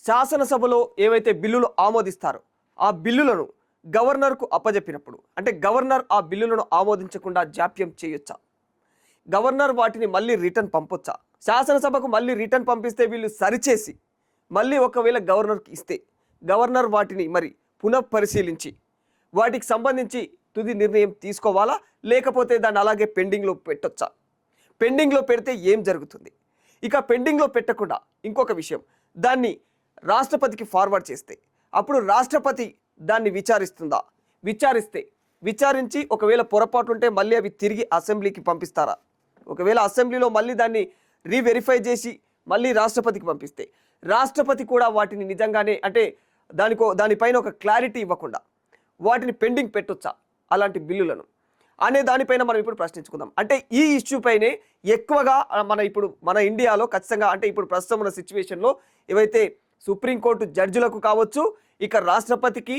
శాసనసభలో ఏవైతే బిల్లులు ఆమోదిస్తారో ఆ బిల్లులను గవర్నర్కు అప్పజెప్పినప్పుడు అంటే గవర్నర్ ఆ బిల్లులను ఆమోదించకుండా జాప్యం చేయొచ్చా? గవర్నర్ వాటిని మళ్ళీ రిటర్న్ పంపొచ్చా? శాసనసభకు మళ్ళీ రిటర్న్ పంపిస్తే వీళ్ళు సరిచేసి మళ్ళీ ఒకవేళ గవర్నర్కి ఇస్తే గవర్నర్ వాటిని మరి పునఃపరిశీలించి వాటికి సంబంధించి తుది నిర్ణయం తీసుకోవాలా, లేకపోతే దాన్ని అలాగే పెండింగ్లో పెట్టొచ్చా? పెండింగ్లో పెడితే ఏం జరుగుతుంది? ఇక పెండింగ్లో పెట్టకుండా ఇంకొక విషయం, దాన్ని రాష్ట్రపతికి ఫార్వర్డ్ చేస్తే అప్పుడు రాష్ట్రపతి దాన్ని విచారిస్తుందా? విచారించి ఒకవేళ పొరపాటు ఉంటే మళ్ళీ అవి తిరిగి అసెంబ్లీకి పంపిస్తారా? ఒకవేళ అసెంబ్లీలో మళ్ళీ దాన్ని రీవెరిఫై చేసి మళ్ళీ రాష్ట్రపతికి పంపిస్తే రాష్ట్రపతి కూడా వాటిని నిజంగానే అంటే దానిపైన ఒక క్లారిటీ ఇవ్వకుండా వాటిని పెండింగ్ పెట్టొచ్చా అలాంటి బిల్లులను అనే దానిపైన మనం ఇప్పుడు ప్రశ్నించుకుందాం. అంటే ఈ ఇష్యూ పైనే ఎక్కువగా మన ఇండియాలో ఖచ్చితంగా అంటే ఇప్పుడు ప్రస్తుతం ఉన్న సిచ్యువేషన్లో ఏవైతే సుప్రీంకోర్టు జడ్జిలకు కావచ్చు, ఇక రాష్ట్రపతికి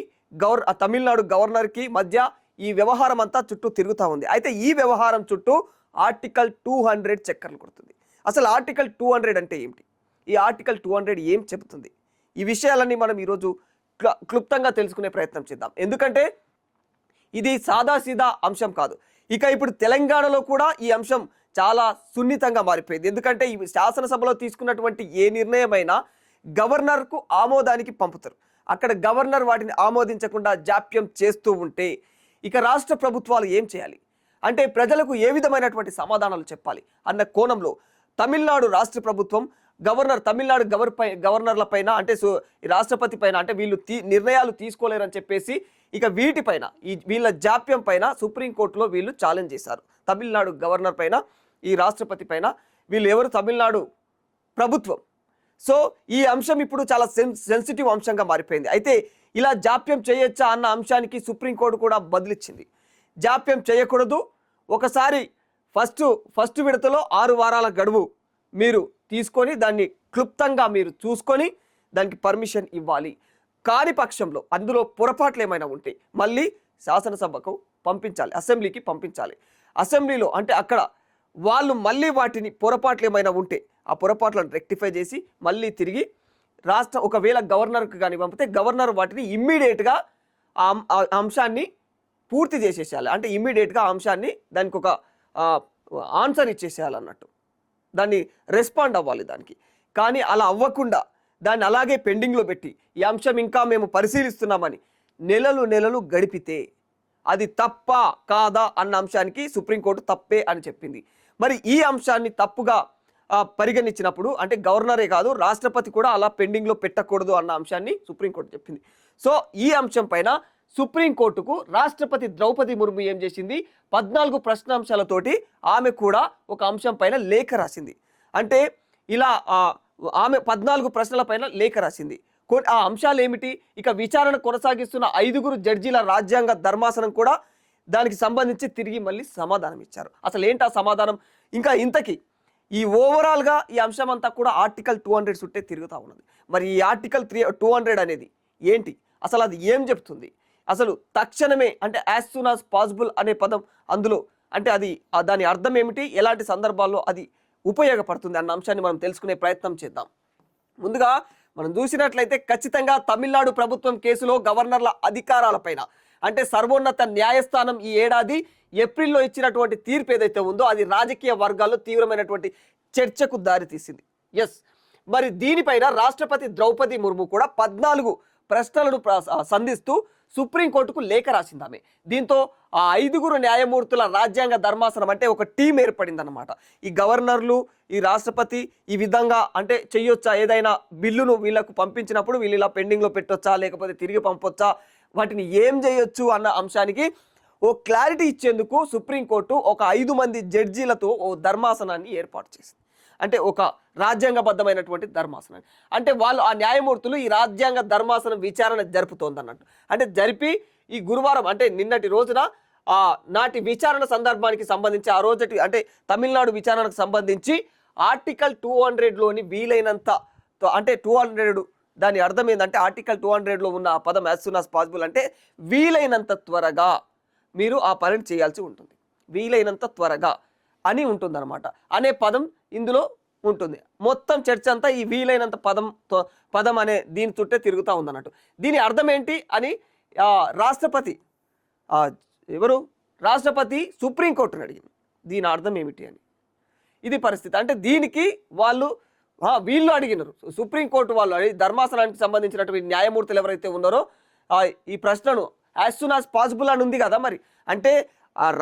తమిళనాడు గవర్నర్కి మధ్య ఈ వ్యవహారం అంతా చుట్టూ తిరుగుతూ ఉంది. అయితే ఈ వ్యవహారం చుట్టూ ఆర్టికల్ 200 చక్కర్లు కొడుతుంది. అసలు ఆర్టికల్ 200 అంటే ఏమిటి? ఈ ఆర్టికల్ 200 ఏం చెబుతుంది? ఈ విషయాలన్నీ మనం ఈరోజు క్లుప్తంగా తెలుసుకునే ప్రయత్నం చేద్దాం. ఎందుకంటే ఇది సాదాసీదా అంశం కాదు. ఇక ఇప్పుడు తెలంగాణలో కూడా ఈ అంశం చాలా సున్నితంగా మారిపోయింది. ఎందుకంటే ఈ శాసనసభలో తీసుకున్నటువంటి ఏ నిర్ణయమైనా గవర్నర్కు ఆమోదానికి పంపుతారు. అక్కడ గవర్నర్ వాటిని ఆమోదించకుండా జాప్యం చేస్తూ ఉంటే ఇక రాష్ట్ర ప్రభుత్వాలు ఏం చేయాలి? అంటే ప్రజలకు ఏ విధమైనటువంటి సమాధానాలు చెప్పాలి అన్న కోణంలో తమిళనాడు రాష్ట్ర ప్రభుత్వం తమిళనాడు గవర్నర్ల పైన అంటే రాష్ట్రపతి పైన అంటే వీళ్ళు నిర్ణయాలు తీసుకోలేరని చెప్పేసి ఇక వీటిపైన వీళ్ళ జాప్యం పైన సుప్రీంకోర్టులో వీళ్ళు ఛాలెంజ్ చేశారు. తమిళనాడు గవర్నర్ పైన ఈ రాష్ట్రపతి పైన వీళ్ళు ఎవరు? తమిళనాడు ప్రభుత్వం. సో ఈ అంశం ఇప్పుడు చాలా సెన్సిటివ్ అంశంగా మారిపోయింది. అయితే ఇలా జాప్యం చేయొచ్చా అన్న అంశానికి సుప్రీంకోర్టు కూడా బదిలిచ్చింది. జాప్యం చేయకూడదు. ఒకసారి ఫస్ట్ విడతలో 6 వారాల గడువు మీరు తీసుకొని దాన్ని క్లుప్తంగా మీరు చూసుకొని దానికి పర్మిషన్ ఇవ్వాలి. కాని పక్షంలో అందులో పొరపాట్లు ఏమైనా ఉంటే మళ్ళీ శాసనసభకు పంపించాలి, అసెంబ్లీకి పంపించాలి. అసెంబ్లీలో అంటే అక్కడ వాళ్ళు మళ్ళీ వాటిని పొరపాట్లు ఏమైనా ఉంటే ఆ పొరపాట్లను రెక్టిఫై చేసి మళ్ళీ తిరిగి ఒకవేళ గవర్నర్కి కానీ పంపితే గవర్నర్ వాటిని ఇమ్మీడియట్గా ఆ అంశాన్ని పూర్తి చేసేసేయాలి. అంటే ఇమ్మీడియట్గా ఆ అంశాన్ని దానికి ఒక ఆన్సర్ ఇచ్చేసేయాలన్నట్టు, దాన్ని రెస్పాండ్ అవ్వాలి దానికి. కానీ అలా అవ్వకుండా దాన్ని అలాగే పెండింగ్లో పెట్టి ఈ అంశం ఇంకా మేము పరిశీలిస్తున్నామని నెలలు గడిపితే అది తప్పా కాదా అన్న అంశానికి సుప్రీంకోర్టు తప్పే అని చెప్పింది. మరి ఈ అంశాన్ని తప్పుగా పరిగణించినప్పుడు అంటే గవర్నరే కాదు రాష్ట్రపతి కూడా అలా పెండింగ్లో పెట్టకూడదు అన్న అంశాన్ని సుప్రీంకోర్టు చెప్పింది. సో ఈ అంశం పైన సుప్రీంకోర్టుకు రాష్ట్రపతి ద్రౌపది ముర్ము ఏం చేసింది? 14 ప్రశ్నాంశాలతోటి ఆమె కూడా ఒక అంశం పైన లేఖ రాసింది. అంటే ఇలా ఆమె 14 ప్రశ్నల పైన లేఖ రాసింది. ఆ అంశాలు ఏమిటి? ఇక విచారణ కొనసాగిస్తున్న 5 జడ్జీల రాజ్యాంగ ధర్మాసనం కూడా దానికి సంబంధించి తిరిగి మళ్ళీ సమాధానం ఇచ్చారు. అసలు ఏంటి ఆ సమాధానం? ఇంకా ఇంతకీ ఈ ఓవరాల్గా ఈ అంశం అంతా కూడా ఆర్టికల్ 200 చుట్టే తిరుగుతూ ఉన్నది. మరి ఈ ఆర్టికల్ 200 అనేది ఏంటి? అసలు అది ఏం చెప్తుంది? అసలు తక్షణమే అంటే యాజ్ సూన్ యాజ్ పాసిబుల్ అనే పదం అందులో అంటే దాని అర్థం ఏమిటి, ఎలాంటి సందర్భాల్లో అది ఉపయోగపడుతుంది అన్న అంశాన్ని మనం తెలుసుకునే ప్రయత్నం చేద్దాం. ముందుగా మనం చూసినట్లయితే ఖచ్చితంగా తమిళనాడు ప్రభుత్వం కేసులో గవర్నర్ల అధికారాలపైన అంటే సర్వోన్నత న్యాయస్థానం ఈ ఏడాది ఏప్రిల్లో ఇచ్చినటువంటి తీర్పు ఏదైతే ఉందో అది రాజకీయ వర్గాల్లో తీవ్రమైనటువంటి చర్చకు దారితీసింది. మరి దీనిపైన రాష్ట్రపతి ద్రౌపది ముర్ము కూడా 14 ప్రశ్నలను సంధిస్తూ సుప్రీంకోర్టుకు లేఖ రాసింది ఆమె. దీంతో ఆ 5 న్యాయమూర్తుల రాజ్యాంగ ధర్మాసనం అంటే ఒక టీం ఏర్పడిందన్నమాట. ఈ గవర్నర్లు ఈ రాష్ట్రపతి ఈ విధంగా అంటే చెయ్యొచ్చా, ఏదైనా బిల్లును వీళ్ళకు పంపించినప్పుడు వీళ్ళు ఇలా పెండింగ్లో పెట్టొచ్చా లేకపోతే తిరిగి పంపొచ్చా, వాటిని ఏం చేయొచ్చు అన్న అంశానికి ఓ క్లారిటీ ఇచ్చేందుకు సుప్రీంకోర్టు ఒక 5 మంది జడ్జీలతో ఓ ధర్మాసనాన్ని ఏర్పాటు చేసింది. అంటే ఒక రాజ్యాంగబద్ధమైనటువంటి ధర్మాసనం. అంటే వాళ్ళు ఆ న్యాయమూర్తులు ఈ రాజ్యాంగ ధర్మాసనం విచారణ జరుపుతోందన్నట్టు. అంటే జరిపి ఈ గురువారం అంటే నిన్నటి రోజున నాటి విచారణ సందర్భానికి సంబంధించి ఆ రోజటి అంటే తమిళనాడు విచారణకు సంబంధించి ఆర్టికల్ 200లోని వీలైనంత అంటే 200 దాని అర్థం ఏంటంటే ఆర్టికల్ 200లో ఉన్న ఆ పదం యాజ్ సూన్ యాజ్ పాసిబుల్ అంటే వీలైనంత త్వరగా మీరు ఆ పనిని చేయాల్సి ఉంటుంది. వీలైనంత త్వరగా అని ఉంటుందన్నమాట. అనే పదం ఇందులో ఉంటుంది. మొత్తం చర్చ అంతా ఈ వీలైనంత పదం అనే దీని చుట్టే తిరుగుతూ ఉందన్నట్టు. దీని అర్థం ఏంటి అని రాష్ట్రపతి ఎవరు రాష్ట్రపతి సుప్రీంకోర్టుని అడిగింది, దీని అర్థం ఏమిటి అని. ఇది పరిస్థితి. అంటే దీనికి వీళ్ళు అడిగినారు, సుప్రీంకోర్టు వాళ్ళు ధర్మాసనానికి సంబంధించినటువంటి న్యాయమూర్తులు ఎవరైతే ఉన్నారో ఈ ప్రశ్నను యాజ్ సూన్ యాజ్ పాసిబుల్ అని ఉంది కదా. మరి అంటే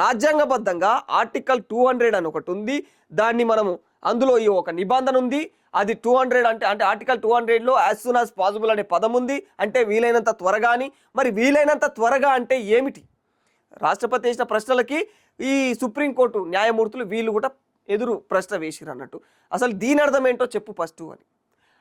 రాజ్యాంగబద్ధంగా ఆర్టికల్ 200 అని ఒకటి ఉంది, దాన్ని మనము అందులో ఈ ఒక నిబంధన ఉంది, అది 200 అంటే ఆర్టికల్ 200లో యాజ్ సూన్ యాజ్ పాసిబుల్ అనే పదం ఉంది, అంటే వీలైనంత త్వరగా అని. మరి వీలైనంత త్వరగా అంటే ఏమిటి? రాష్ట్రపతి వేసిన ప్రశ్నలకి ఈ సుప్రీంకోర్టు న్యాయమూర్తులు వీళ్ళు కూడా ఎదురు ప్రశ్న వేసిరు అన్నట్టు. అసలు దీని అర్థం ఏంటో చెప్పు ఫస్ట్ అని.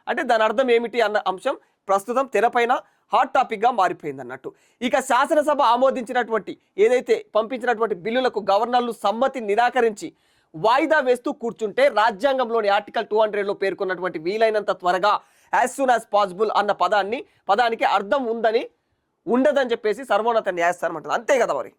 అంటే దాని అర్థం ఏమిటి అన్న అంశం ప్రస్తుతం తెరపైన హాట్ టాపిక్గా మారిపోయింది అన్నట్టు. ఇక శాసనసభ ఆమోదించినటువంటి ఏదైతే పంపించినటువంటి బిల్లులకు గవర్నర్లు సమ్మతి నిరాకరించి వాయిదా వేస్తూ కూర్చుంటే రాజ్యాంగంలోని ఆర్టికల్ 200లో పేర్కొన్నటువంటి వీలైనంత త్వరగా యాజ్ సూన్ యాజ్ పాసిబుల్ అన్న పదానికి అర్థం ఉండదని చెప్పేసి సర్వోన్నత న్యాయస్థానం అంటుంది. అంతే కదా మరి.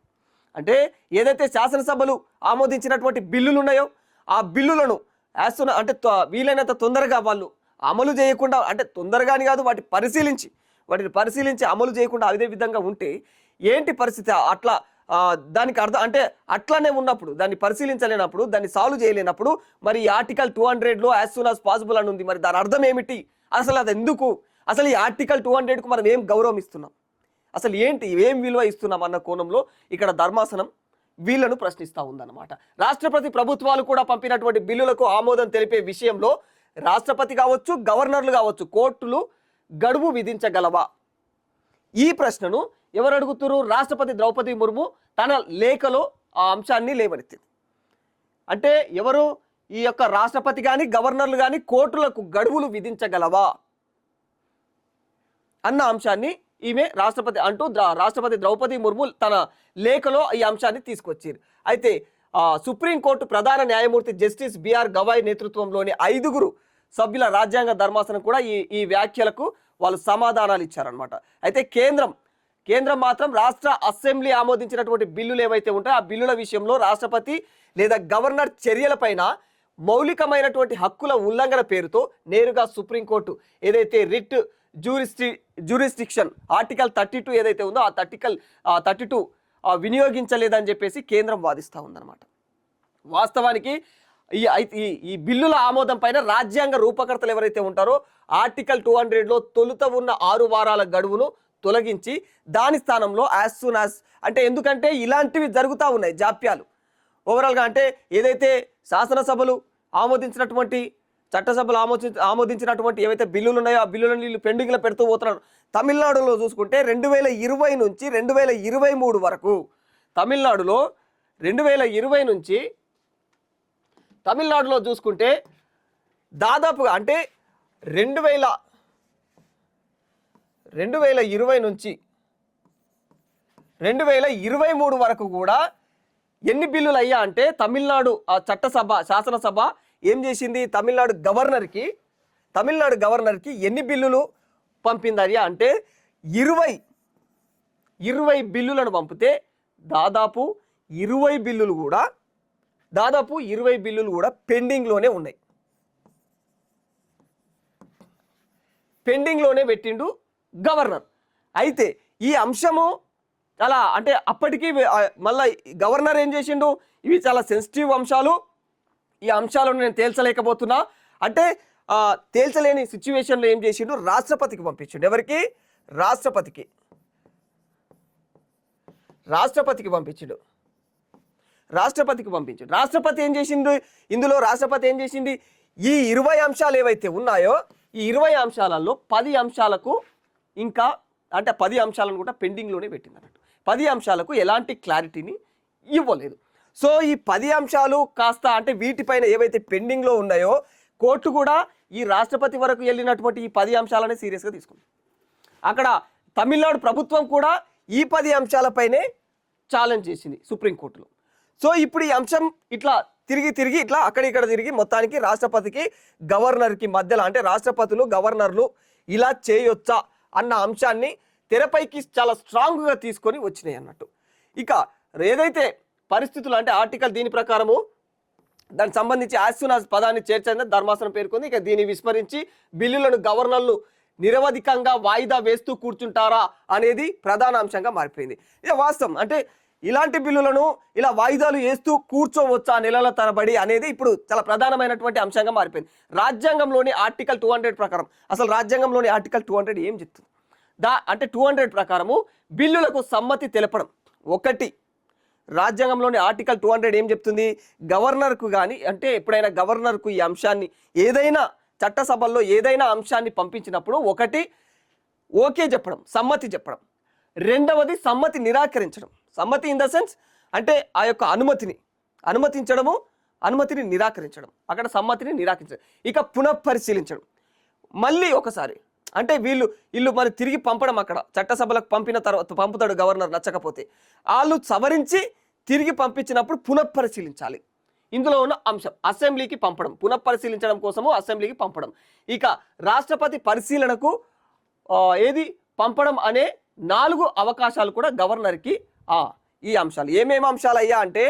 అంటే ఏదైతే శాసనసభలు ఆమోదించినటువంటి బిల్లులు ఉన్నాయో ఆ బిల్లులను యాజ్ సూన్ అంటే వీలైనంత తొందరగా వాళ్ళు అమలు చేయకుండా, అంటే తొందరగాని కాదు వాటిని పరిశీలించి అమలు చేయకుండా అదే విధంగా ఉంటే ఏంటి పరిస్థితి? అట్లా దానికి అర్థం అంటే అట్లానే ఉన్నప్పుడు దాన్ని పరిశీలించలేనప్పుడు, దాన్ని సాల్వ్ చేయలేనప్పుడు మరి ఆర్టికల్ 200లో యాజ్ సూన్ యాజ్ పాసిబుల్ అని ఉంది. మరి దాని అర్థం ఏమిటి? అసలు అది ఎందుకు? అసలు ఈ ఆర్టికల్ 200కు మనం ఏం గౌరవం ఇస్తున్నాం, అసలు ఏంటి ఏం విలువ ఇస్తున్నాం అన్న కోణంలో ఇక్కడ ధర్మాసనం వీళ్లను ప్రశ్నిస్తూ ఉందన్నమాట. రాష్ట్రపతి ప్రభుత్వాలు కూడా పంపినటువంటి బిల్లులకు ఆమోదం తెలిపే విషయంలో రాష్ట్రపతి కావచ్చు, గవర్నర్లు కావచ్చు, కోర్టులు గడువు విధించగలవా? ఈ ప్రశ్నను ఎవరు అడుగుతారు? రాష్ట్రపతి ద్రౌపది ముర్ము తన లేఖలో ఆ అంశాన్ని లేవనెత్తింది. అంటే ఎవరు? ఈ యొక్క రాష్ట్రపతి కానీ గవర్నర్లు కానీ కోర్టులకు గడువులు విధించగలవా అన్న అంశాన్ని ఈమె రాష్ట్రపతి ద్రౌపది ముర్ము తన లేఖలో ఈ అంశాన్ని తీసుకొచ్చారు. అయితే సుప్రీంకోర్టు ప్రధాన న్యాయమూర్తి జస్టిస్ బిఆర్ గవాయ్ నేతృత్వంలోని 5 సభ్యుల రాజ్యాంగ ధర్మాసనం కూడా ఈ వ్యాఖ్యలకు వాళ్ళు సమాధానాలు ఇచ్చారనమాట. అయితే కేంద్రం మాత్రం రాష్ట్ర అసెంబ్లీ ఆమోదించినటువంటి బిల్లులు ఏవైతే ఉంటాయో ఆ బిల్లుల విషయంలో రాష్ట్రపతి లేదా గవర్నర్ చర్యలపైన మౌలికమైనటువంటి హక్కుల ఉల్లంఘన పేరుతో నేరుగా సుప్రీంకోర్టు ఏదైతే రిట్ జ్యూరిస్డిక్షన్ ఆర్టికల్ 32 ఏదైతే ఉందో ఆ 32 వినియోగించలేదని చెప్పేసి కేంద్రం వాదిస్తూ ఉందన్నమాట. వాస్తవానికి ఈ బిల్లుల ఆమోదం పైన రాజ్యాంగ రూపకర్తలు ఎవరైతే ఉంటారో ఆర్టికల్ 200లో తొలుత ఉన్న 6 వారాల గడువును తొలగించి దాని స్థానంలో యాజ్ సూన్ యాజ్ అంటే ఎందుకంటే ఇలాంటివి జరుగుతూ ఉన్నాయి జాప్యాలు ఓవరాల్గా. అంటే ఏదైతే శాసనసభలు ఆమోదించినటువంటి చట్టసభలు ఆమోదించినటువంటి ఏవైతే బిల్లులు ఉన్నాయో ఆ బిల్లులను వీళ్ళు పెండింగ్లో పెడుతూ పోతున్నారు. తమిళనాడులో చూసుకుంటే 2020 నుంచి 2023 వరకు తమిళనాడులో 2020 నుంచి తమిళనాడులో చూసుకుంటే దాదాపుగా అంటే 2020 నుంచి 2023 వరకు కూడా ఎన్ని బిల్లులు అయ్యా అంటే తమిళనాడు శాసనసభ ఏం చేసింది? తమిళనాడు గవర్నర్కి ఎన్ని బిల్లులు పంపిందయ్యా అంటే 20 బిల్లులను పంపితే దాదాపు 20 బిల్లులు కూడా పెండింగ్లోనే ఉన్నాయి. పెండింగ్లోనే పెట్టిండు గవర్నర్. అయితే ఈ అంశము చాలా అంటే అప్పటికి మళ్ళీ గవర్నర్ ఏం చేసిండు? ఇవి చాలా సెన్సిటివ్ అంశాలు, ఈ అంశాలను నేను తేల్చలేకపోతున్నా అంటే తేల్చలేని సిచ్యువేషన్లో ఏం చేసిండు? రాష్ట్రపతికి పంపించిండు. ఎవరికి? రాష్ట్రపతికి పంపించిండు. రాష్ట్రపతి ఏం చేసిండు? ఇందులో రాష్ట్రపతి ఏం చేసింది? ఈ 20 అంశాలు ఏవైతే ఉన్నాయో ఈ 20 అంశాలలో 10 అంశాలకు ఇంకా అంటే 10 అంశాలను కూడా పెండింగ్లోనే పెట్టింది అన్నట్టు. 10 అంశాలకు ఎలాంటి క్లారిటీని ఇవ్వలేదు. సో ఈ 10 అంశాలు కాస్త అంటే వీటిపైన ఏవైతే పెండింగ్లో ఉన్నాయో కోర్టు కూడా ఈ రాష్ట్రపతి వరకు వెళ్ళినటువంటి ఈ 10 అంశాలనే సీరియస్గా తీసుకుంది. అక్కడ తమిళనాడు ప్రభుత్వం కూడా ఈ 10 అంశాలపైనే ఛాలెంజ్ చేసింది సుప్రీంకోర్టులో. సో ఇప్పుడు ఈ అంశం ఇట్లా తిరిగి ఇట్లా అక్కడిక్కడ తిరిగి మొత్తానికి రాష్ట్రపతికి గవర్నర్కి మధ్యలో అంటే రాష్ట్రపతులు గవర్నర్లు ఇలా చేయొచ్చా అన్న అంశాన్ని తెరపైకి చాలా స్ట్రాంగ్గా తీసుకొని వచ్చినాయి అన్నట్టు. ఇక ఏదైతే పరిస్థితులు అంటే ఆర్టికల్ దీని ప్రకారము దానికి సంబంధించి యాజ్ సూన్ యాజ్ పదాన్ని చేర్చని ధర్మాసనం పేర్కొంది. ఇక దీన్ని విస్మరించి బిల్లులను గవర్నర్లు నిరవధికంగా వాయిదా వేస్తూ కూర్చుంటారా అనేది ప్రధాన అంశంగా మారిపోయింది. ఇది వాస్తవం. అంటే ఇలాంటి బిల్లులను ఇలా వాయిదాలు వేస్తూ కూర్చోవచ్చా నెలల తరబడి అనేది ఇప్పుడు చాలా ప్రధానమైనటువంటి అంశంగా మారిపోయింది. రాజ్యాంగంలోని ఆర్టికల్ 200 ప్రకారం, అసలు రాజ్యాంగంలోని ఆర్టికల్ 200 ఏం చెప్తుంది? అంటే 200 ప్రకారము బిల్లులకు సమ్మతి తెలపడం ఒకటి. రాజ్యాంగంలోని ఆర్టికల్ 200 ఏం చెప్తుంది? గవర్నర్కు కానీ, అంటే ఎప్పుడైనా గవర్నర్కు ఈ అంశాన్ని ఏదైనా చట్టసభల్లో ఏదైనా అంశాన్ని పంపించినప్పుడు ఒకటి ఓకే చెప్పడం, సమ్మతి చెప్పడం. రెండవది సమ్మతి నిరాకరించడం. సమ్మతి ఇన్ ద సెన్స్ అంటే ఆ యొక్క అనుమతించడము, అనుమతిని నిరాకరించడం. అక్కడ సమ్మతిని నిరాకరించడం. ఇక పునఃపరిశీలించడం మళ్ళీ ఒకసారి. అంటే వీళ్ళు మరి తిరిగి పంపడం, అక్కడ చట్టసభలకు పంపిన తర్వాత పంపుతాడు గవర్నర్, నచ్చకపోతే వాళ్ళు సవరించి తిరిగి పంపించినప్పుడు పునఃపరిశీలించాలి. ఇందులో ఉన్న అంశం అసెంబ్లీకి పంపడం, పునఃపరిశీలించడం కోసము అసెంబ్లీకి పంపడం. ఇక రాష్ట్రపతి పరిశీలనకు ఏది పంపడం అనే 4 అవకాశాలు కూడా గవర్నర్కి. ఈ అంశాలు ఏమేమి అంశాలు అయ్యా అంటే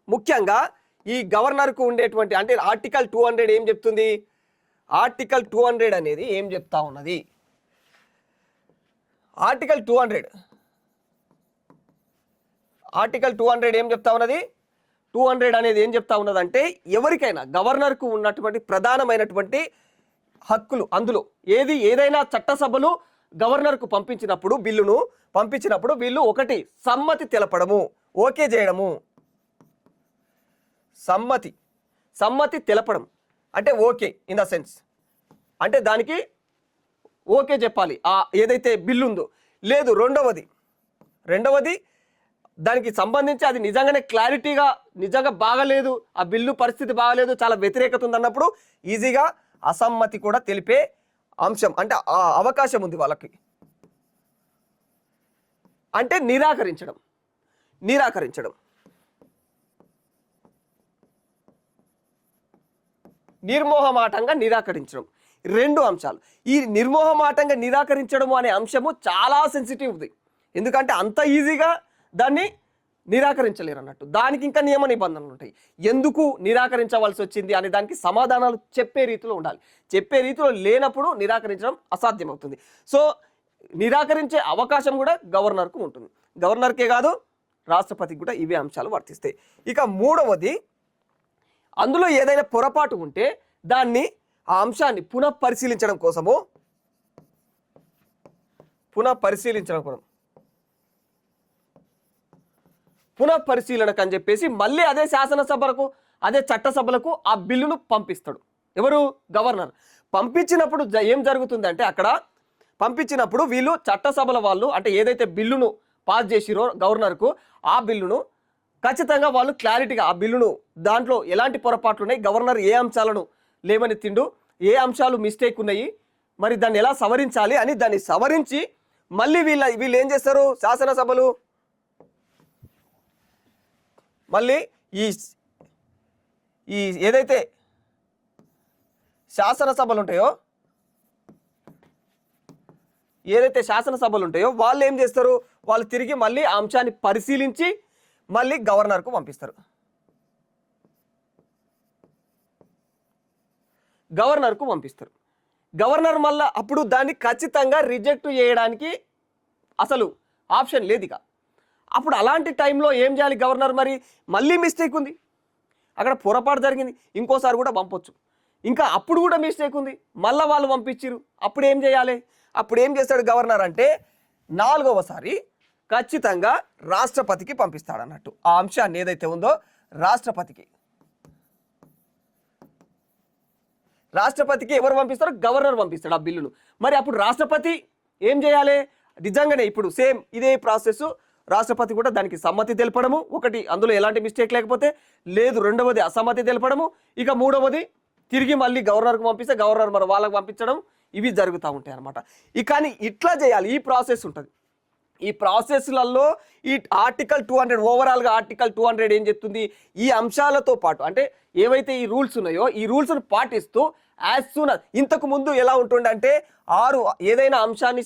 ముఖ్యంగా ఈ గవర్నర్కు ఉండేటువంటి అంటే ఆర్టికల్ 200 ఏం చెప్తుంది? ఆర్టికల్ 200 అనేది ఏం చెప్తా ఉన్నది? ఆర్టికల్ 200 ఏం చెప్తా ఉన్నది? 200 అనేది ఏం చెప్తా ఉన్నదంటే ఎవరికైనా గవర్నర్కు ఉన్నటువంటి ప్రధానమైనటువంటి హక్కులు అందులో ఏదైనా చట్టసభలు గవర్నర్కు పంపించినప్పుడు, బిల్లును పంపించినప్పుడు వీళ్ళు ఒకటి సమ్మతి తెలపడము, ఓకే చేయడము. సమ్మతి తెలపడం అంటే ఓకే ఇన్ ద సెన్స్ అంటే దానికి ఓకే చెప్పాలి ఏదైతే బిల్లు ఉందో. లేదు రెండవది దానికి సంబంధించి అది నిజంగానే క్లారిటీగా నిజంగా బాగలేదు, ఆ బిల్లు పరిస్థితి బాగలేదు, చాలా వ్యతిరేకత ఉందన్నప్పుడు ఈజీగా అసమ్మతి కూడా తెలిపే అంశం అంటే ఆ అవకాశం ఉంది వాళ్ళకి. అంటే నిరాకరించడం నిర్మోహమాటంగా నిరాకరించడం. 2 అంశాలు. ఈ నిర్మోహమాటంగా నిరాకరించడం అనే అంశము చాలా సెన్సిటివ్ది. ఎందుకంటే అంత ఈజీగా దాన్ని నిరాకరించలేరు అన్నట్టు. దానికి ఇంకా నియమ నిబంధనలు ఉంటాయి. ఎందుకు నిరాకరించవలసి వచ్చింది అనే దానికి సమాధానాలు చెప్పే రీతిలో ఉండాలి. చెప్పే రీతిలో లేనప్పుడు నిరాకరించడం అసాధ్యమవుతుంది. సో నిరాకరించే అవకాశం కూడా గవర్నర్కు ఉంటుంది. గవర్నర్కే కాదు రాష్ట్రపతికి కూడా ఇవే అంశాలు వర్తిస్తాయి. ఇక 3వది, అందులో ఏదైనా పొరపాటు ఉంటే దాన్ని ఆ అంశాన్ని పునఃపరిశీలించడం కోసము పునఃపరిశీలనకు అని చెప్పేసి మళ్ళీ అదే శాసనసభలకు అదే చట్టసభలకు ఆ బిల్లును పంపిస్తాడు. ఎవరు? గవర్నర్. పంపించినప్పుడు ఏం జరుగుతుందంటే అక్కడ పంపించినప్పుడు వీళ్ళు చట్టసభల వాళ్ళు అంటే ఏదైతే బిల్లును పాస్ చేసిరో గవర్నర్కు ఆ బిల్లును ఖచ్చితంగా వాళ్ళు క్లారిటీగా ఆ బిల్లును దాంట్లో ఎలాంటి పొరపాట్లు ఉన్నాయి, గవర్నర్ ఏ అంశాలను లేవనెత్తిండు, ఏ అంశాలు మిస్టేక్ ఉన్నాయి, మరి దాన్ని ఎలా సవరించాలి అని దాన్ని సవరించి మళ్ళీ వీళ్ళు ఏం చేస్తారు? శాసనసభలు మళ్ళీ ఈ ఏదైతే శాసనసభలు ఉంటాయో వాళ్ళు ఏం చేస్తారు? వాళ్ళు తిరిగి మళ్ళీ ఆ అంశాన్ని పరిశీలించి మళ్ళీ గవర్నర్కు పంపిస్తారు. గవర్నర్ మళ్ళీ అప్పుడు దాన్ని ఖచ్చితంగా రిజెక్ట్ చేయడానికి అసలు ఆప్షన్ లేదు. ఇక అప్పుడు అలాంటి టైంలో ఏం చేయాలి గవర్నర్? మరి మళ్ళీ మిస్టేక్ ఉంది, అక్కడ పొరపాటు జరిగింది, ఇంకోసారి కూడా పంపొచ్చు. ఇంకా అప్పుడు కూడా మిస్టేక్ ఉంది, మళ్ళీ వాళ్ళు పంపించారు, అప్పుడు ఏం చేయాలి? అప్పుడు ఏం చేస్తాడు గవర్నర్ అంటే 4వసారి ఖచ్చితంగా రాష్ట్రపతికి పంపిస్తాడు అన్నట్టు. ఆ అంశాన్ని ఏదైతే ఉందో రాష్ట్రపతికి ఎవరు పంపిస్తారో? గవర్నర్ పంపిస్తాడు ఆ బిల్లును. మరి అప్పుడు రాష్ట్రపతి ఏం చేయాలి? నిజంగానే ఇప్పుడు సేమ్ ఇదే ప్రాసెస్, రాష్ట్రపతి కూడా దానికి సమ్మతి తెలపడము ఒకటి, అందులో ఎలాంటి మిస్టేక్ లేకపోతే, లేదు రెండవది అసమ్మతి తెలపడము, ఇక 3వది తిరిగి మళ్ళీ గవర్నర్కు పంపిస్తే గవర్నర్ మరి వాళ్ళకి పంపించడం, ఇవి జరుగుతూ ఉంటాయి అన్నమాట. కానీ ఇట్లా చేయాలి, ఈ ప్రాసెస్ ఉంటుంది. ఈ ప్రాసెస్లలో ఈ ఆర్టికల్ 200 ఓవరాల్గా ఆర్టికల్ 200 ఏం చెప్తుంది? ఈ అంశాలతో పాటు అంటే ఏవైతే ఈ రూల్స్ ఉన్నాయో ఈ రూల్స్ను పాటిస్తూ యాజ్ సూన్ ఇంతకు ముందు ఎలా ఉంటుండే అంటే ఏదైనా అంశాన్ని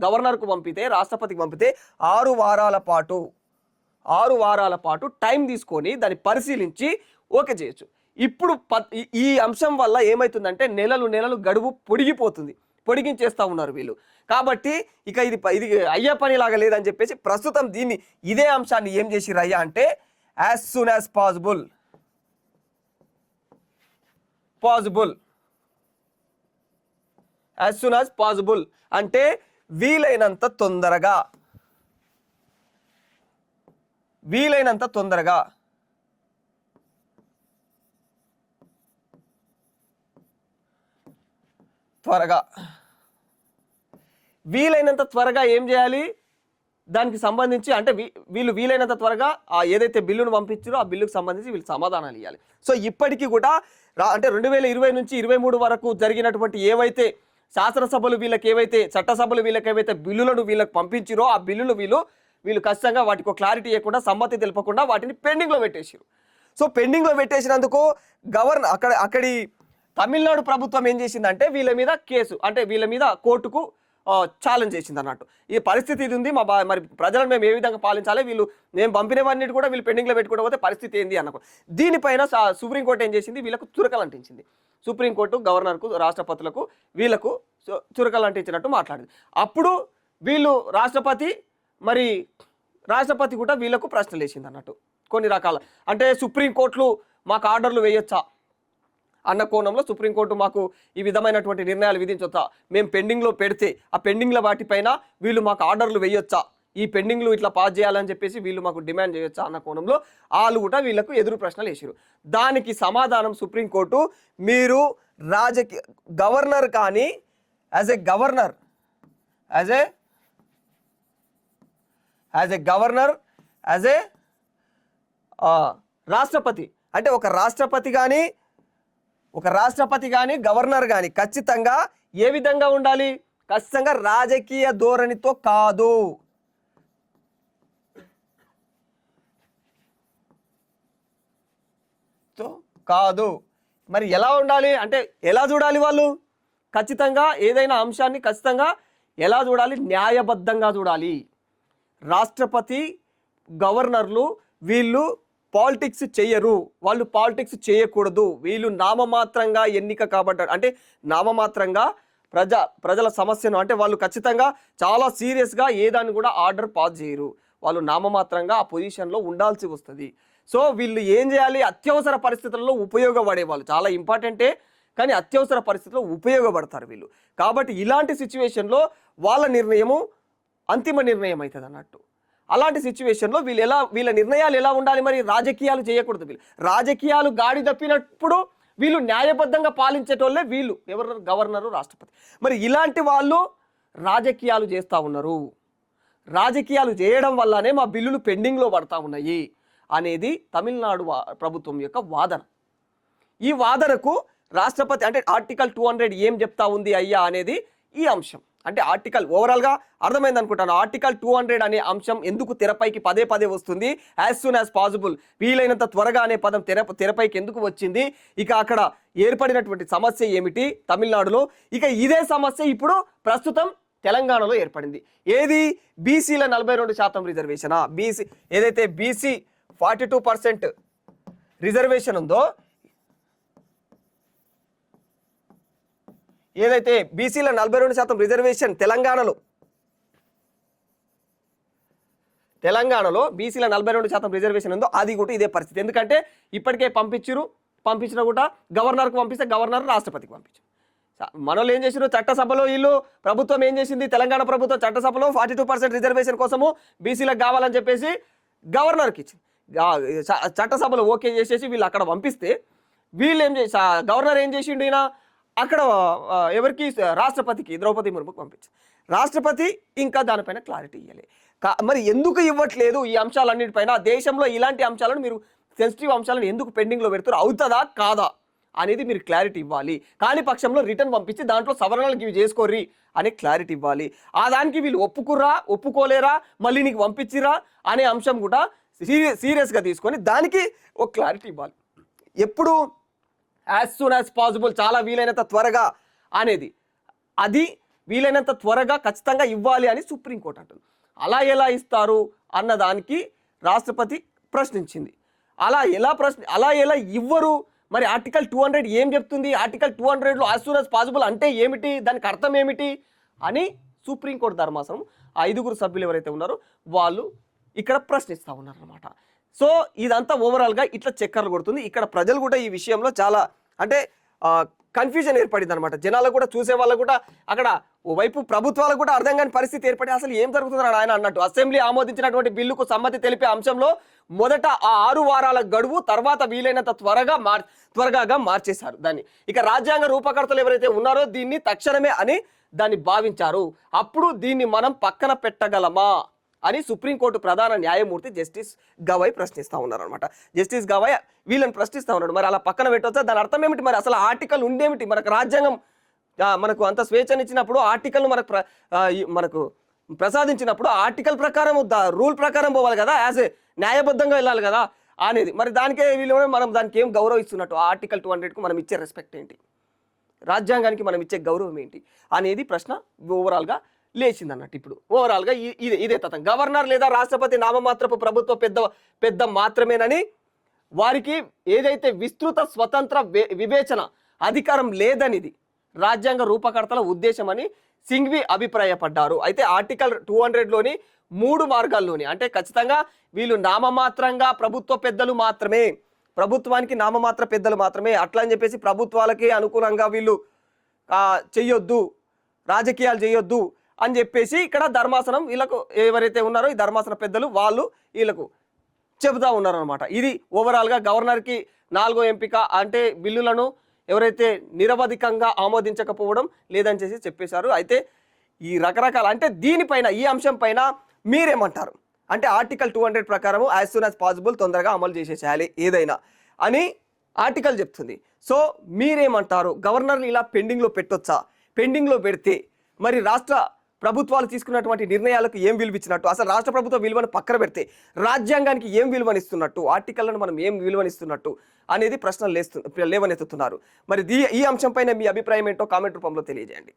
గవర్నర్కు పంపితే, రాష్ట్రపతికి పంపితే 6 వారాల పాటు 6 వారాల పాటు టైం తీసుకొని దాన్ని పరిశీలించి ఓకే చేయొచ్చు. ఇప్పుడు ఈ అంశం వల్ల ఏమవుతుందంటే నెలలు గడువు పొడిగించేస్తూ ఉన్నారు వీళ్ళు. కాబట్టి ఇక ఇది అయ్యే పని లాగా లేదని చెప్పేసి ప్రస్తుతం ఇదే అంశాన్ని ఏం చేసిర్రు అయ్యా అంటే యాజ్ సూన్ యాజ్ పాసిబుల్ అంటే వీలైనంత తొందరగా వీలైనంత త్వరగా ఏం చేయాలి, దానికి సంబంధించి అంటే వీళ్ళు వీలైనంత త్వరగా ఏదైతే బిల్లును పంపించారో ఆ బిల్లుకు సంబంధించి వీళ్ళు సమాధానాలు ఇవ్వాలి. సో ఇప్పటికీ కూడా అంటే 2020 నుంచి 23 వరకు జరిగినటువంటి ఏవైతే శాసనసభలు వీళ్ళకి ఏవైతే చట్టసభలు వీళ్ళకి ఏవైతే బిల్లులను వీళ్ళకి పంపించారో ఆ బిల్లులు వీళ్ళు ఖచ్చితంగా వాటికి క్లారిటీ ఇవ్వకుండా సమ్మతి తెలపకుండా వాటిని పెండింగ్లో పెట్టేసారు. సో పెండింగ్లో పెట్టేసినందుకు అక్కడి తమిళనాడు ప్రభుత్వం ఏం చేసిందంటే వీళ్ళ మీద కేసు అంటే వీళ్ళ మీద కోర్టుకు ఛాలెంజ్ చేసింది అన్నట్టు. ఈ పరిస్థితి ఇది ఉంది, మరి ప్రజలను మేము ఏ విధంగా పాలించాలి, మేము పంపినవన్నిటి కూడా వీళ్ళు పెండింగ్లో పెట్టుకోవడం పోతే పరిస్థితి ఏంది అన్నకు. దీనిపైన సుప్రీంకోర్టు ఏం చేసింది, వీళ్ళకు చురకలు అంటించింది. సుప్రీంకోర్టు గవర్నర్కు రాష్ట్రపతులకు వీళ్ళకు చురకలు అంటించినట్టు మాట్లాడింది. అప్పుడు వీళ్ళు రాష్ట్రపతి కూడా వీళ్ళకు ప్రశ్నలు వేసింది అన్నట్టు కొన్ని రకాల. అంటే సుప్రీంకోర్టులు మాకు ఆర్డర్లు వేయొచ్చా అన్న కోణంలో సుప్రీంకోర్టు మాకు ఈ విధమైనటువంటి నిర్ణయాలు విధించొచ్చా, మేము పెండింగ్లో పెడితే ఆ పెండింగ్ల వాటిపైన వీళ్ళు మాకు ఆర్డర్లు వేయొచ్చా, ఈ పెండింగ్లు ఇట్లా పాస్ చేయాలని చెప్పేసి వీళ్ళు మాకు డిమాండ్ చేయొచ్చా అన్న కోణంలో వాళ్ళు కూడా వీళ్ళకు ఎదురు ప్రశ్నలు వేసారు. దానికి సమాధానం సుప్రీంకోర్టు, మీరు గవర్నర్ కానీ యాజ్ ఏ రాష్ట్రపతి అంటే ఒక రాష్ట్రపతి కానీ గవర్నర్ కానీ ఖచ్చితంగా ఏ విధంగా ఉండాలి, ఖచ్చితంగా రాజకీయ ధోరణితో కాదు. మరి ఎలా ఉండాలి అంటే ఎలా చూడాలి, వాళ్ళు ఖచ్చితంగా ఏదైనా అంశాన్ని ఖచ్చితంగా ఎలా చూడాలి, న్యాయబద్ధంగా చూడాలి. రాష్ట్రపతి గవర్నర్లు వీళ్ళు పాలిటిక్స్ చేయరు, వాళ్ళు పాలిటిక్స్ చేయకూడదు, వీళ్ళు నామమాత్రంగా ఎన్నిక కాబట్టి అంటే నామమాత్రంగా ప్రజల సమస్యను అంటే వాళ్ళు ఖచ్చితంగా చాలా సీరియస్గా ఏదాన్ని కూడా ఆర్డర్ పాస్ చేయరు, వాళ్ళు నామమాత్రంగా ఆ పొజిషన్లో ఉండాల్సి వస్తుంది. సో వీళ్ళు ఏం చేయాలి, అత్యవసర పరిస్థితుల్లో ఉపయోగపడే వాళ్ళు చాలా ఇంపార్టెంటే, కానీ అత్యవసర పరిస్థితుల్లో ఉపయోగపడతారు వీళ్ళు. కాబట్టి ఇలాంటి సిచ్యువేషన్లో వాళ్ళ నిర్ణయము అంతిమ నిర్ణయం అవుతుంది అన్నట్టు. అలాంటి సిచ్యువేషన్లో వీళ్ళ నిర్ణయాలు ఎలా ఉండాలి, మరి రాజకీయాలు చేయకూడదు. వీళ్ళు రాజకీయాలు గాడి తప్పినప్పుడు వీళ్ళు న్యాయబద్ధంగా పాలించేటోళ్ళే వీళ్ళు ఎవరు, గవర్నరు, రాష్ట్రపతి. మరి ఇలాంటి వాళ్ళు రాజకీయాలు చేస్తూ ఉన్నారు, రాజకీయాలు చేయడం వల్లనే మా బిల్లులు పెండింగ్లో పడతా ఉన్నాయి అనేది తమిళనాడు ప్రభుత్వం యొక్క వాదన. ఈ వాదనకు రాష్ట్రపతి అంటే ఆర్టికల్ 200 ఏం చెప్తా ఉంది అయ్యా అనేది ఈ అంశం. అంటే ఆర్టికల్ ఓవరాల్గా అర్థమైంది అనుకుంటాను. ఆర్టికల్ 200 అనే అంశం ఎందుకు తెరపైకి పదే వస్తుంది, యాజ్ సూన్ యాజ్ పాసిబుల్ వీలైనంత త్వరగా అనే పదం తెరపైకి ఎందుకు వచ్చింది, ఇక అక్కడ ఏర్పడినటువంటి సమస్య ఏమిటి తమిళనాడులో, ఇక ఇదే సమస్య ఇప్పుడు ప్రస్తుతం తెలంగాణలో ఏర్పడింది. ఏది, బీసీల 42% రిజర్వేషనా, ఏదైతే బీసీ 42% రిజర్వేషన్ ఉందో, ఏదైతే బీసీల 42% రిజర్వేషన్ తెలంగాణలో బీసీల 42% రిజర్వేషన్ ఉందో అది కూడా ఇదే పరిస్థితి. ఎందుకంటే ఇప్పటికే పంపించినా కూడా గవర్నర్కు పంపిస్తే గవర్నర్ రాష్ట్రపతికి పంపించారు. మనోళ్ళు ఏం చేసారు, చట్టసభలో వీళ్ళు ప్రభుత్వం ఏం చేసింది, తెలంగాణ ప్రభుత్వం చట్టసభలో 42% రిజర్వేషన్ కోసము బీసీలకు కావాలని చెప్పేసి గవర్నర్కి ఇచ్చింది. చట్టసభలో ఓకే చేసేసి వీళ్ళు అక్కడ పంపిస్తే వీళ్ళు గవర్నర్ ఏం చేసిండు, ఈయన అక్కడ ఎవరికి, రాష్ట్రపతికి, ద్రౌపది ముర్ముకు పంపించారు. రాష్ట్రపతి ఇంకా దానిపైన క్లారిటీ ఇవ్వలే. మరి ఎందుకు ఇవ్వట్లేదు ఈ అంశాలన్నిటిపైన, దేశంలో ఇలాంటి అంశాలను మీరు సెన్సిటివ్ అంశాలను ఎందుకు పెండింగ్లో పెడుతారు, అవుతుందా కాదా అనేది మీరు క్లారిటీ ఇవ్వాలి. కాని పక్షంలో రిటర్న్ పంపించి దాంట్లో సవరణలకు ఇవి చేసుకోర్రి అనే క్లారిటీ ఇవ్వాలి. ఆ దానికి వీళ్ళు ఒప్పుకోలేరా, మళ్ళీ నీకు పంపించిరా అనే అంశం కూడా సీరియస్గా తీసుకొని దానికి ఒక క్లారిటీ ఇవ్వాలి. ఎప్పుడు యాజ్ సూన్ యాజ్ పాసిబుల్, చాలా వీలైనంత త్వరగా అనేది, అది వీలైనంత త్వరగా ఖచ్చితంగా ఇవ్వాలి అని సుప్రీంకోర్టు అంటుంది. అలా ఎలా ఇస్తారు అన్నదానికి రాష్ట్రపతి ప్రశ్నించింది. అలా ఎలా ఇవ్వరు? మరి ఆర్టికల్ 200 ఏం చెప్తుంది? ఆర్టికల్ 200లో యాజ్ సూన్ యాజ్ పాసిబుల్ అంటే ఏమిటి, దానికి అర్థం ఏమిటి అని సుప్రీంకోర్టు ధర్మాసనం 5 సభ్యులు ఎవరైతే ఉన్నారో వాళ్ళు ఇక్కడ ప్రశ్నిస్తూ ఉన్నారనమాట. సో ఇదంతా ఓవరాల్గా ఇట్లా చక్కర్లు కొడుతుంది. ఇక్కడ ప్రజలు కూడా ఈ విషయంలో చాలా అంటే కన్ఫ్యూజన్ ఏర్పడింది అనమాట. జనాలకు కూడా, చూసే వాళ్ళకు కూడా, అక్కడ ఓవైపు ప్రభుత్వాలకు కూడా అర్థం కాని పరిస్థితి ఏర్పడి అసలు ఏం జరుగుతుందని ఆయన అన్నట్టు. అసెంబ్లీ ఆమోదించినటువంటి బిల్లుకు సమ్మతి తెలిపే అంశంలో మొదట ఆ 6 వారాల గడువు, తర్వాత వీలైనంత త్వరగా మార్చేశారు దాన్ని. ఇక రాజ్యాంగ రూపకర్తలు ఎవరైతే ఉన్నారో దీన్ని తక్షణమే అని దాన్ని భావించారు. అప్పుడు దీన్ని మనం పక్కన పెట్టగలమా అని సుప్రీంకోర్టు ప్రధాన న్యాయమూర్తి జస్టిస్ గవాయ్ ప్రశ్నిస్తూ ఉన్నారు అనమాట. జస్టిస్ గవాయ్ వీళ్ళని ప్రశ్నిస్తూ ఉన్నాడు. మరి అలా పక్కన పెట్టవచ్చా? దాని అర్థం ఏమిటి? మరి అసలు ఆర్టికల్ ఉండేమిటి? మనకు రాజ్యాంగం మనకు అంత స్వేచ్ఛనిచ్చినప్పుడు, ఆర్టికల్ను మనకు ప్రసాదించినప్పుడు ఆర్టికల్ ప్రకారం రూల్ ప్రకారం పోవాలి కదా, యాజ్ ఏ న్యాయబద్ధంగా వెళ్ళాలి కదా అనేది. మరి దానికే వీళ్ళు మనం దానికి ఏం గౌరవిస్తున్నట్టు? ఆర్టికల్ 200కు మనం ఇచ్చే రెస్పెక్ట్ ఏంటి, రాజ్యాంగానికి మనం ఇచ్చే గౌరవం ఏంటి అనేది ప్రశ్న ఓవరాల్గా లేచింది అన్నట్టు. ఇప్పుడు ఓవరాల్గా ఇదే తతం. గవర్నర్ లేదా రాష్ట్రపతి నామమాత్రపు ప్రభుత్వ పెద్ద మాత్రమేనని, వారికి ఏదైతే విస్తృత స్వతంత్ర వివేచన అధికారం లేదనిది రాజ్యాంగ రూపకర్తల ఉద్దేశం అని సింఘ్వి అభిప్రాయపడ్డారు. అయితే ఆర్టికల్ 200లోని 3 మార్గాల్లోని అంటే ఖచ్చితంగా వీళ్ళు నామమాత్రంగా ప్రభుత్వ పెద్దలు మాత్రమే, ప్రభుత్వానికి నామమాత్ర పెద్దలు మాత్రమే, అట్లా అని చెప్పేసి ప్రభుత్వాలకి అనుకూలంగా వీళ్ళు చెయ్యొద్దు, రాజకీయాలు చేయొద్దు అని చెప్పేసి ఇక్కడ ధర్మాసనం వీళ్ళకు ఎవరైతే ఉన్నారో ఈ ధర్మాసన పెద్దలు వాళ్ళు వీళ్ళకు చెబుతూ ఉన్నారనమాట. ఇది ఓవరాల్గా గవర్నర్కి 4వ ఎంపిక. అంటే బిల్లులను ఎవరైతే నిరవధికంగా ఆమోదించకపోవడం లేదని చేసి చెప్పేశారు. అయితే ఈ రకరకాల అంటే దీనిపైన, ఈ అంశం పైన మీరేమంటారు? అంటే ఆర్టికల్ 200 ప్రకారం యాజ్ సూన్ యాజ్ పాసిబుల్ తొందరగా అమలు చేసేసేయాలి ఏదైనా అని ఆర్టికల్ చెప్తుంది. సో మీరేమంటారు? గవర్నర్ని ఇలా పెండింగ్లో పెట్టొచ్చా? పెండింగ్లో పెడితే మరి రాష్ట్ర ప్రభుత్వాలు తీసుకున్నటువంటి నిర్ణయాలకు ఏం విలువిచ్చినట్టు? అసలు రాష్ట్ర ప్రభుత్వ విలువను పక్కన పెడితే రాజ్యాంగానికి ఏం విలువనిస్తున్నట్టు, ఆర్టికల్లను మనం ఏం విలువనిస్తున్నట్టు అనేది ప్రశ్నలు లేవనెత్తుతున్నారు. మరి ఈ అంశం పైన మీ అభిప్రాయం ఏంటో కామెంట్ రూపంలో తెలియజేయండి.